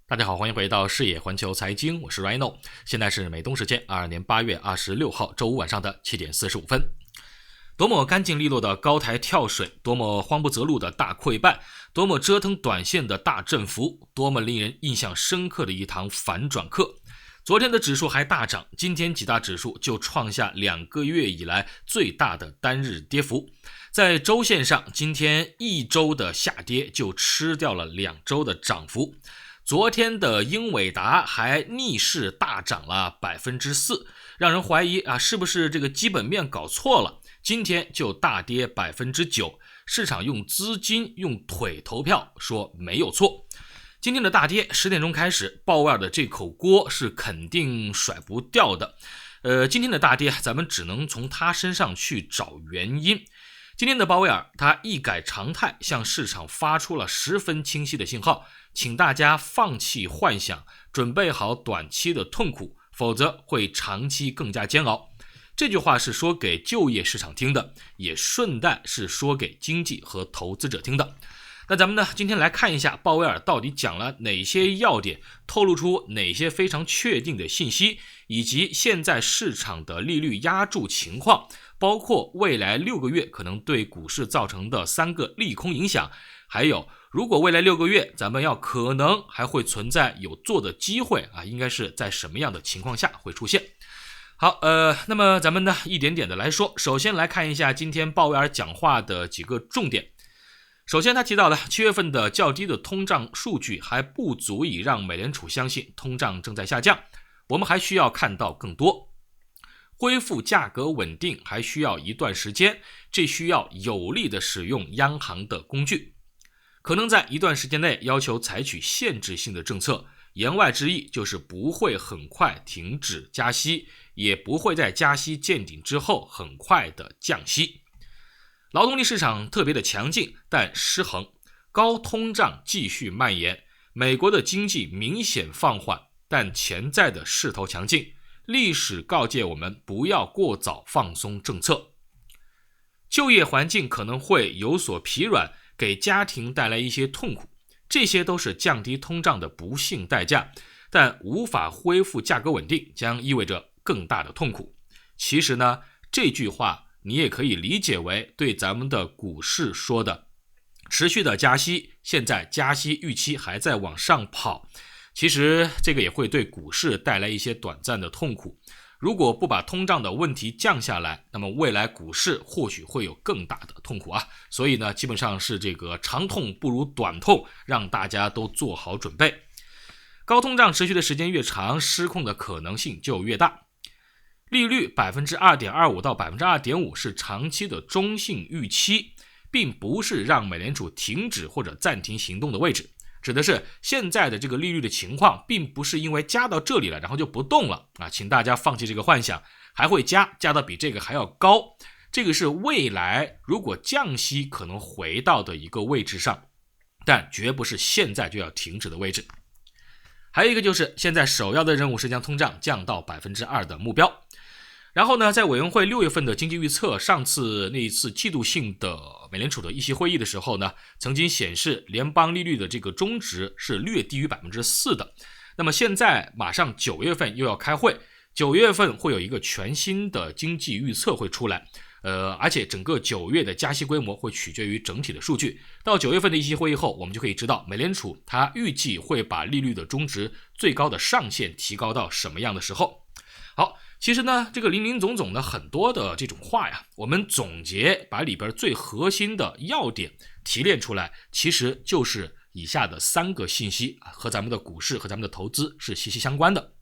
大家好，欢迎回到视野环球财经，我是 Rhino， 现在是美东时间22年8月26号周五晚上的7点45分。多么干净利落的高台跳水，多么慌不择路的大溃败，多么折腾短线的大振幅，多么令人印象深刻的一堂反转课。昨天的指数还大涨，今天几大指数就创下2个月以来最大的单日跌幅。在周线上，今天一周的下跌就吃掉了2周的涨幅。昨天的英伟达还逆势大涨了 4%， 让人怀疑是不是这个基本面搞错了。今天就大跌 9%， 市场用资金用腿投票说没有错。今天的大跌10点钟开始，鲍威尔的这口锅是肯定甩不掉的。今天的大跌咱们只能从他身上去找原因。今天的鲍威尔他一改常态，向市场发出了十分清晰的信号，请大家放弃幻想，准备好短期的痛苦，否则会长期更加煎熬。这句话是说给就业市场听的，也顺带是说给经济和投资者听的。那咱们呢，今天来看一下鲍威尔到底讲了哪些要点，透露出哪些非常确定的信息，以及现在市场的利率压住情况，包括未来6个月可能对股市造成的3个利空影响，还有如果未来6个月咱们可能还会存在有做的机会应该是在什么样的情况下会出现。好，那么咱们呢一点点的来说，首先来看一下今天鲍威尔讲话的几个重点。首先他提到了7月份的较低的通胀数据还不足以让美联储相信通胀正在下降，我们还需要看到更多。恢复价格稳定还需要一段时间，这需要有力的使用央行的工具，可能在一段时间内要求采取限制性的政策，言外之意就是不会很快停止加息，也不会在加息见顶之后很快的降息。劳动力市场特别的强劲，但失衡，高通胀继续蔓延，美国的经济明显放缓，但潜在的势头强劲。历史告诫我们不要过早放松政策。就业环境可能会有所疲软，给家庭带来一些痛苦，这些都是降低通胀的不幸代价，但无法恢复价格稳定将意味着更大的痛苦。其实呢，这句话你也可以理解为对咱们的股市说的，持续的加息，现在加息预期还在往上跑，其实这个也会对股市带来一些短暂的痛苦。如果不把通胀的问题降下来，那么未来股市或许会有更大的痛苦所以呢，基本上是这个长痛不如短痛，让大家都做好准备。高通胀持续的时间越长，失控的可能性就越大。利率 2.25% 到 2.5% 是长期的中性预期，并不是让美联储停止或者暂停行动的位置，指的是现在的这个利率的情况并不是因为加到这里了然后就不动了请大家放弃这个幻想，还会加到比这个还要高，这个是未来如果降息可能回到的一个位置上，但绝不是现在就要停止的位置。还有一个就是现在首要的任务是将通胀降到 2% 的目标。然后呢，在委员会6月份的经济预测，上次那一次季度性的美联储的议息会议的时候呢，曾经显示联邦利率的这个中值是略低于 4% 的。那么现在马上9月份又要开会，9月份会有一个全新的经济预测会出来，而且整个9月的加息规模会取决于整体的数据。到9月份的议息会议后，我们就可以知道美联储它预计会把利率的中值最高的上限提高到什么样的时候。好，其实呢，这个林林总总的很多的这种话我们总结把里边最核心的要点提炼出来，其实就是以下的3个信息，和咱们的股市和咱们的投资是息息相关的。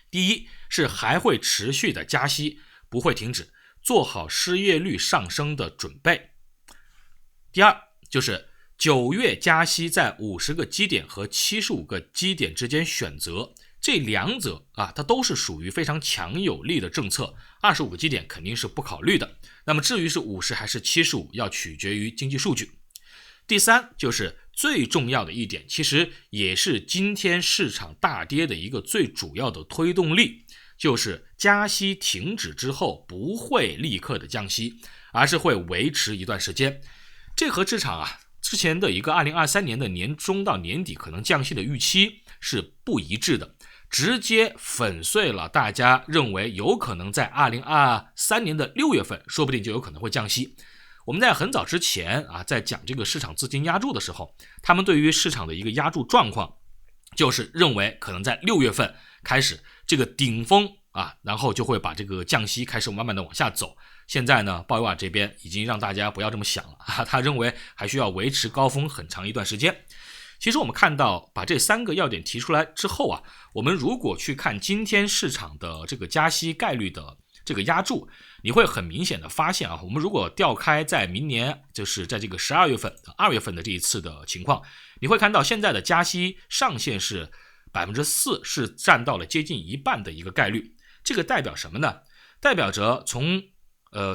第一是还会持续的加息，不会停止，做好失业率上升的准备。第二就是9月加息在50个基点和75个基点之间选择，这2者它都是属于非常强有力的政策，25个基点肯定是不考虑的，那么至于是50还是75要取决于经济数据。第三就是最重要的一点，其实也是今天市场大跌的一个最主要的推动力，就是加息停止之后不会立刻的降息，而是会维持一段时间。这和市场之前的一个2023年的年中到年底可能降息的预期是不一致的，直接粉碎了大家认为有可能在2023年的6月份说不定就有可能会降息。我们在很早之前在讲这个市场资金压注的时候，他们对于市场的一个压注状况就是认为可能在6月份开始这个顶峰然后就会把这个降息开始慢慢的往下走。现在呢，鲍威尔这边已经让大家不要这么想了他认为还需要维持高峰很长一段时间。其实我们看到把这3个要点提出来之后我们如果去看今天市场的这个加息概率的这个压注，你会很明显的发现我们如果调开在明年就是在这个12月份2月份的这一次的情况，你会看到现在的加息上限是 4%， 是占到了接近一半的一个概率。这个代表什么呢？代表着从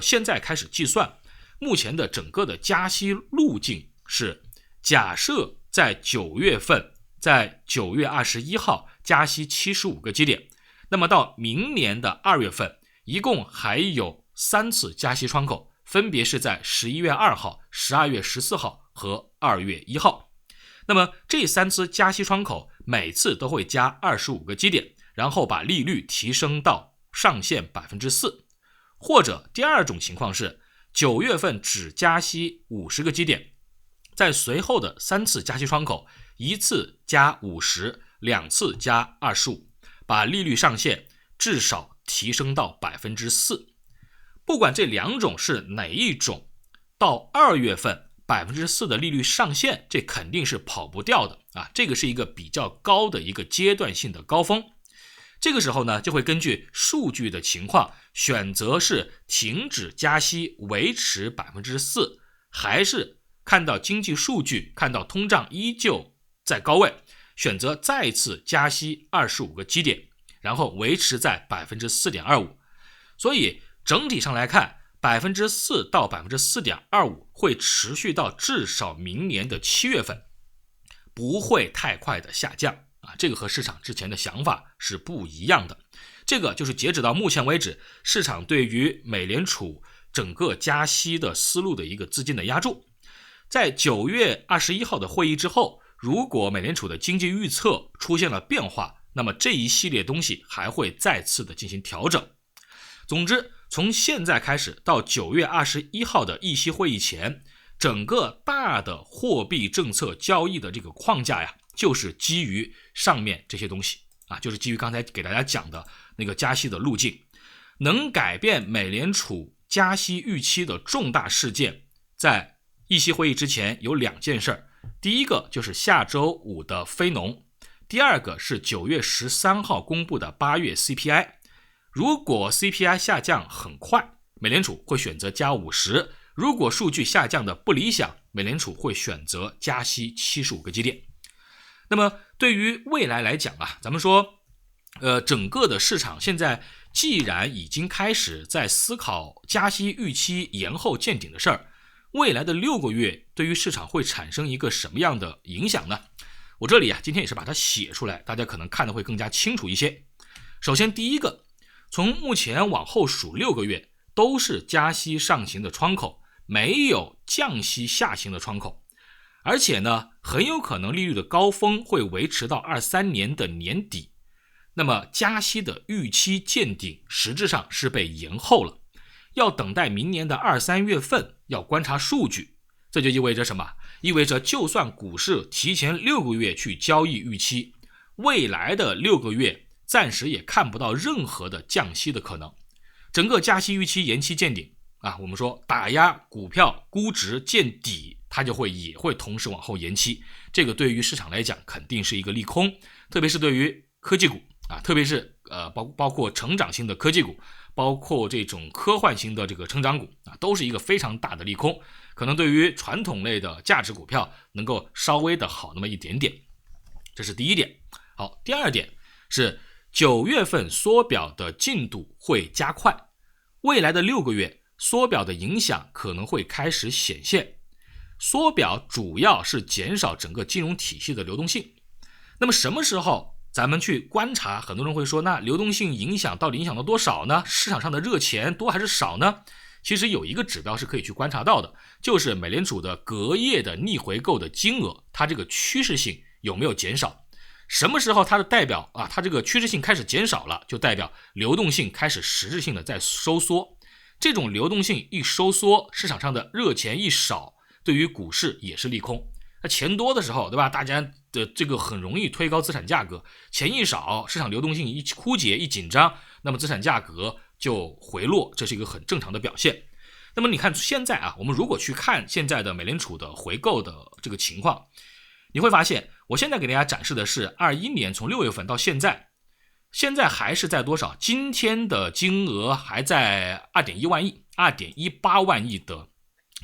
现在开始计算，目前的整个的加息路径是假设在9月份，在9月21号加息75个基点，那么到明年的2月份一共还有3次加息窗口，分别是在11月2号、12月14号和2月1号。那么这3次加息窗口每次都会加25个基点，然后把利率提升到上限 4%。 或者第二种情况是9月份只加息50个基点，在随后的3次加息窗口，一次加50，两次加25，把利率上限至少提升到 4%。 不管这2种是哪一种，到2月份 4% 的利率上限，这肯定是跑不掉的这个是一个比较高的一个阶段性的高峰。这个时候呢，就会根据数据的情况选择是停止加息维持 4%， 还是看到经济数据，看到通胀依旧在高位，选择再次加息25个基点，然后维持在 4.25%。 所以整体上来看 4% 到 4.25% 会持续到至少明年的7月份，不会太快的下降这个和市场之前的想法是不一样的。这个就是截止到目前为止市场对于美联储整个加息的思路的一个资金的压注。在9月21号的会议之后，如果美联储的经济预测出现了变化，那么这一系列东西还会再次的进行调整。总之，从现在开始到9月21号的议息会议前，整个大的货币政策交易的这个框架就是基于上面这些东西就是基于刚才给大家讲的那个加息的路径。能改变美联储加息预期的重大事件，在议息会议之前有2件事。第一个就是下周5的非农，第二个是9月13号公布的8月 CPI。 如果 CPI 下降很快，美联储会选择加50，如果数据下降的不理想，美联储会选择加息75个基点。那么对于未来来讲咱们说整个的市场现在既然已经开始在思考加息预期延后见顶的事儿，未来的6个月对于市场会产生一个什么样的影响呢？我这里今天也是把它写出来，大家可能看得会更加清楚一些。首先第一个，从目前往后数6个月都是加息上行的窗口，没有降息下行的窗口。而且呢，很有可能利率的高峰会维持到23年的年底，那么加息的预期见顶实质上是被延后了，要等待明年的2、3月份，要观察数据。这就意味着什么？意味着就算股市提前6个月去交易预期，未来的6个月暂时也看不到任何的降息的可能。整个加息预期延期见顶我们说打压股票估值见底，它也会同时往后延期。这个对于市场来讲肯定是一个利空，特别是对于科技股特别是包括成长性的科技股，包括这种科幻型的这个成长股都是一个非常大的利空，可能对于传统类的价值股票能够稍微的好那么一点点。这是第一点。好，第二点是9月份缩表的进度会加快，未来的6个月缩表的影响可能会开始显现。缩表主要是减少整个金融体系的流动性。那么什么时候咱们去观察？很多人会说，那流动性影响到底影响到多少呢？市场上的热钱多还是少呢？其实有一个指标是可以去观察到的，就是美联储的隔夜的逆回购的金额，它这个趋势性有没有减少。什么时候它的代表啊，它这个趋势性开始减少了，就代表流动性开始实质性的在收缩。这种流动性一收缩，市场上的热钱一少，对于股市也是利空。那钱多的时候，对吧？大家的这个很容易推高资产价格，钱一少，市场流动性一枯竭一紧张，那么资产价格就回落，这是一个很正常的表现。那么你看现在啊，我们如果去看现在的美联储的回购的这个情况，你会发现，我现在给大家展示的是21年从6月份到现在还是在多少？今天的金额还在 2.1 万亿 2.18 万亿的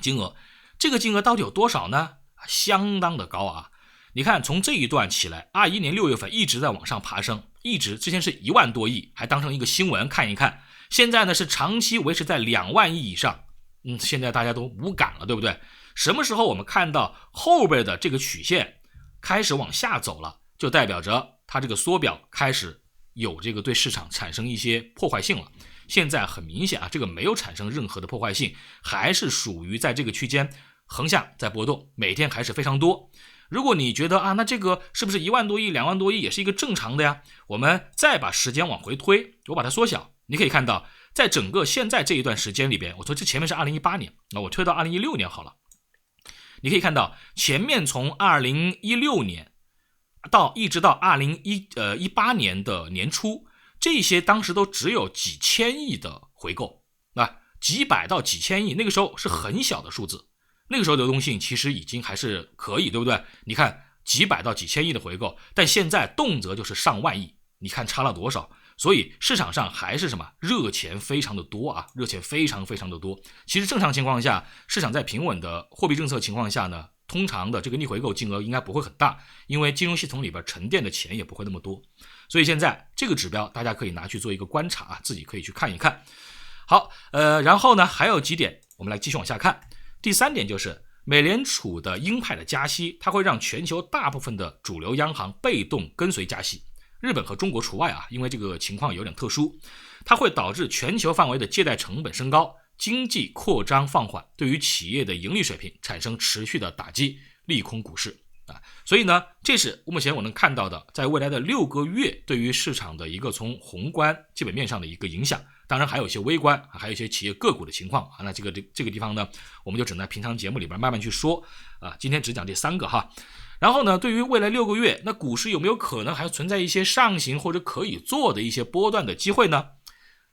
金额。这个金额到底有多少呢？相当的高啊！你看从这一段起来，21年6月份一直在往上爬升，一直之前是1万多亿，还当成一个新闻看一看。现在呢是长期维持在2万亿以上。现在大家都无感了，对不对？什么时候我们看到后边的这个曲线开始往下走了，就代表着它这个缩表开始有这个对市场产生一些破坏性了。现在很明显啊，这个没有产生任何的破坏性，还是属于在这个区间横向在波动，每天还是非常多。如果你觉得啊，那这个是不是1万多亿、2万多亿也是一个正常的呀？我们再把时间往回推，我把它缩小，你可以看到，在整个现在这一段时间里边，我说这前面是2018年，那我推到2016年好了。你可以看到前面从2016年到一直到2018年的年初，这些当时都只有几千亿的回购，几百到几千亿，那个时候是很小的数字，那个时候流动性其实已经还是可以，对不对？你看几百到几千亿的回购，但现在动辄就是上万亿，你看差了多少？所以市场上还是什么热钱非常的多啊，热钱非常非常的多。其实正常情况下，市场在平稳的货币政策情况下呢，通常的这个逆回购金额应该不会很大，因为金融系统里边沉淀的钱也不会那么多。所以现在这个指标大家可以拿去做一个观察啊，自己可以去看一看。好，然后呢还有几点，我们来继续往下看。第3点就是美联储的鹰派的加息，它会让全球大部分的主流央行被动跟随加息。日本和中国除外啊，因为这个情况有点特殊，它会导致全球范围的借贷成本升高，经济扩张放缓，对于企业的盈利水平产生持续的打击，利空股市啊。所以呢，这是目前我能看到的，在未来的6个月对于市场的一个从宏观基本面上的一个影响。当然还有一些微观，还有一些企业个股的情况啊。那这个地方呢，我们就只能在平常节目里边慢慢去说啊。今天只讲这3个哈。然后呢，对于未来6个月，那股市有没有可能还存在一些上行或者可以做的一些波段的机会呢？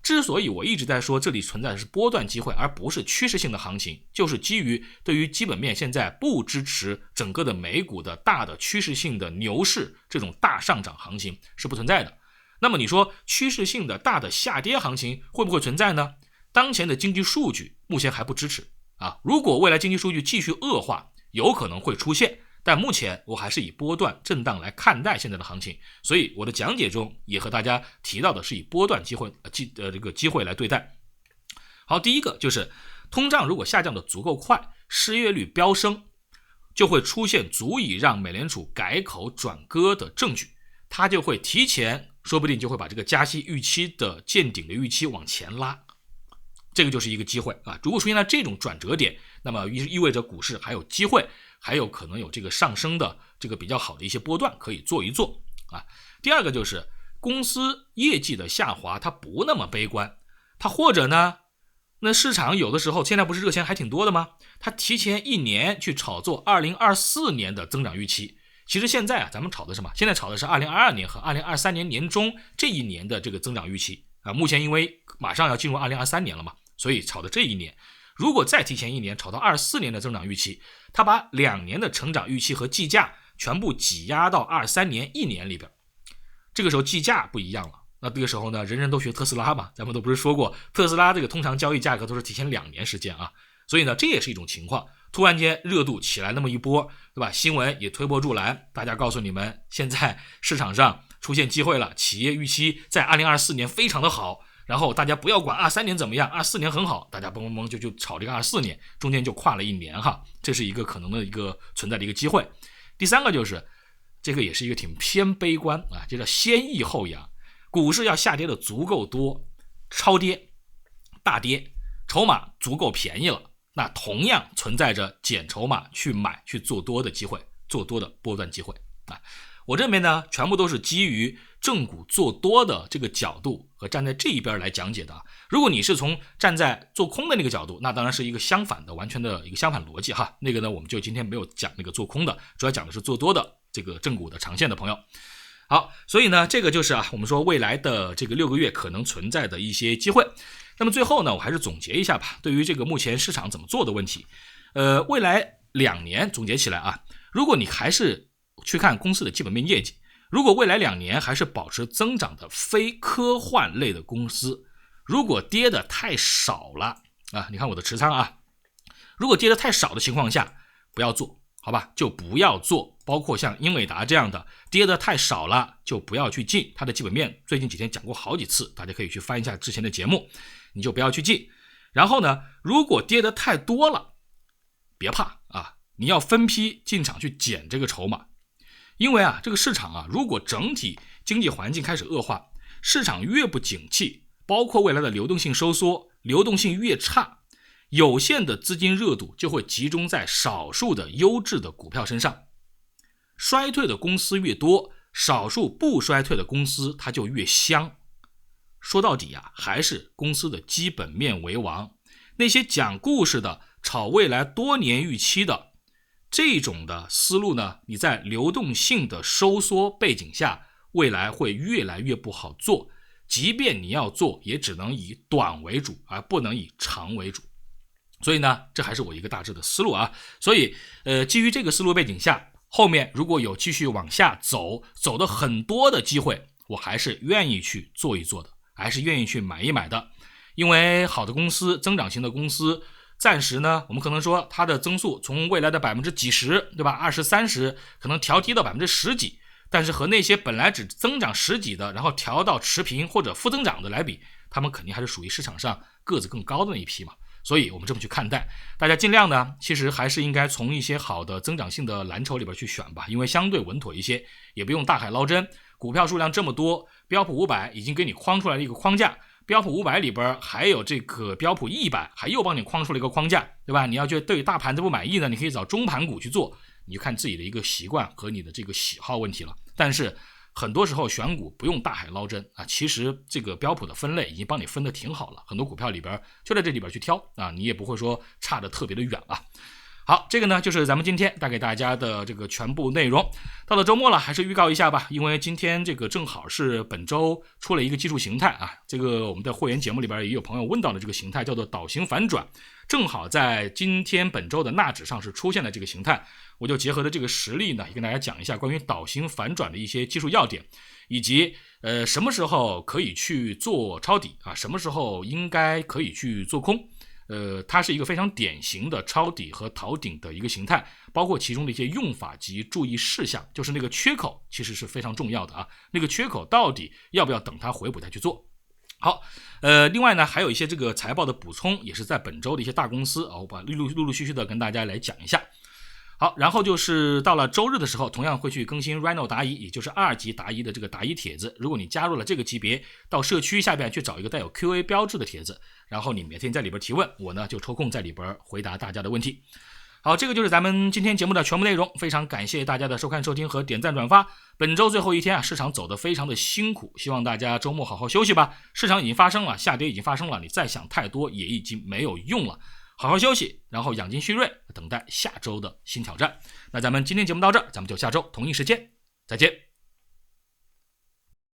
之所以我一直在说这里存在的是波段机会，而不是趋势性的行情，就是基于对于基本面现在不支持整个的美股的大的趋势性的牛市，这种大上涨行情是不存在的。那么你说趋势性的大的下跌行情会不会存在呢？当前的经济数据目前还不支持啊。如果未来经济数据继续恶化，有可能会出现。但目前我还是以波段震荡来看待现在的行情，所以我的讲解中也和大家提到的是以波段机会来对待。好，第一个就是通胀如果下降的足够快，失业率飙升，就会出现足以让美联储改口转鸽的证据，它就会提前，说不定就会把这个加息预期的见顶的预期往前拉，这个就是一个机会啊。如果出现了这种转折点，那么意味着股市还有机会，还有可能有这个上升的这个比较好的一些波段可以做一做啊。第二个就是公司业绩的下滑，它不那么悲观，它或者呢，那市场有的时候现在不是热钱还挺多的吗？它提前1年去炒作2024年的增长预期。其实现在啊，咱们炒的什么？现在炒的是2022年和2023年年中这一年的这个增长预期啊。目前因为马上要进入2023年了嘛，所以炒的这一年。如果再提前1年炒到24年的增长预期，它把2年的成长预期和计价全部挤压到23年1年里边，这个时候计价不一样了。那这个时候呢，人人都学特斯拉嘛，咱们都不是说过特斯拉这个通常交易价格都是提前2年时间啊，所以呢，这也是一种情况。突然间热度起来那么一波，对吧？新闻也推波助澜，大家告诉你们，现在市场上出现机会了，企业预期在2024年非常的好。然后大家不要管23年怎么样，24年很好，大家嘣嘣嘣就炒这个24年，中间就跨了1年哈，这是一个可能的一个存在的一个机会。第3个就是这个也是一个挺偏悲观啊，就叫先抑后扬，股市要下跌的足够多，超跌、大跌，筹码足够便宜了，那同样存在着减筹码去买去做多的机会，做多的波段机会啊。我这边呢全部都是基于正股做多的这个角度和站在这一边来讲解的。如果你是从站在做空的那个角度，那当然是一个相反的，完全的一个相反逻辑哈。那个呢我们就今天没有讲那个做空的，主要讲的是做多的这个正股的长线的朋友。好，所以呢这个就是我们说未来的这个6个月可能存在的一些机会。那么最后呢我还是总结一下吧，对于这个目前市场怎么做的问题，未来2年总结起来如果你还是去看公司的基本面业绩，如果未来2年还是保持增长的非科幻类的公司，如果跌的太少了你看我的持仓如果跌的太少的情况下不要做，好吧，就不要做。包括像英伟达这样的跌的太少了就不要去进，它的基本面最近几天讲过好几次，大家可以去翻一下之前的节目，你就不要去进。然后呢如果跌的太多了别怕你要分批进场去捡这个筹码。因为这个市场如果整体经济环境开始恶化，市场越不景气，包括未来的流动性收缩，流动性越差，有限的资金热度就会集中在少数的优质的股票身上。衰退的公司越多，少数不衰退的公司它就越香。说到底还是公司的基本面为王。那些讲故事的，炒未来多年预期的这种的思路呢，你在流动性的收缩背景下，未来会越来越不好做。即便你要做，也只能以短为主，而不能以长为主。所以呢，这还是我一个大致的思路所以基于这个思路背景下，后面如果有继续往下走的很多的机会，我还是愿意去做一做的，还是愿意去买一买的。因为好的公司，增长型的公司，暂时呢我们可能说它的增速从未来的几十%，对吧，20、30%可能调低到10几，但是和那些本来只增长10几的，然后调到持平或者负增长的来比，他们肯定还是属于市场上个子更高的那一批嘛。所以我们这么去看待，大家尽量呢其实还是应该从一些好的增长性的蓝筹里边去选吧，因为相对稳妥一些，也不用大海捞针。股票数量这么多，标普500已经给你框出来了一个框架，标普500里边还有这个标普100，还又帮你框出了一个框架，对吧？你要觉得对大盘子不满意呢，你可以找中盘股去做，你就看自己的一个习惯和你的这个喜好问题了。但是很多时候选股不用大海捞针其实这个标普的分类已经帮你分得挺好了，很多股票里边就在这里边去挑你也不会说差得特别的远好，这个呢就是咱们今天带给大家的这个全部内容。到了周末了，还是预告一下吧，因为今天这个正好是本周出了一个技术形态这个我们的会员节目里边也有朋友问到了这个形态，叫做倒行反转，正好在今天本周的纳指上是出现了这个形态。我就结合的这个实例呢，也跟大家讲一下关于倒行反转的一些技术要点，以及什么时候可以去做抄底什么时候应该可以去做空。它是一个非常典型的抄底和逃顶的一个形态，包括其中的一些用法及注意事项，就是那个缺口其实是非常重要的那个缺口到底要不要等它回补再去做。好，另外呢还有一些这个财报的补充，也是在本周的一些大公司我把陆陆续续的跟大家来讲一下。好，然后就是到了周日的时候，同样会去更新 Rhino 答疑，也就是2级答疑的这个答疑帖子。如果你加入了这个级别，到社区下边去找一个带有 QA 标志的帖子，然后你每天在里边提问，我呢就抽空在里边回答大家的问题。好，这个就是咱们今天节目的全部内容，非常感谢大家的收看收听和点赞转发。本周最后一天市场走得非常的辛苦，希望大家周末好好休息吧。市场已经发生了，下跌已经发生了，你再想太多也已经没有用了。好好休息，然后养精蓄锐，等待下周的新挑战。那咱们今天节目到这儿，咱们就下周同一时间再见。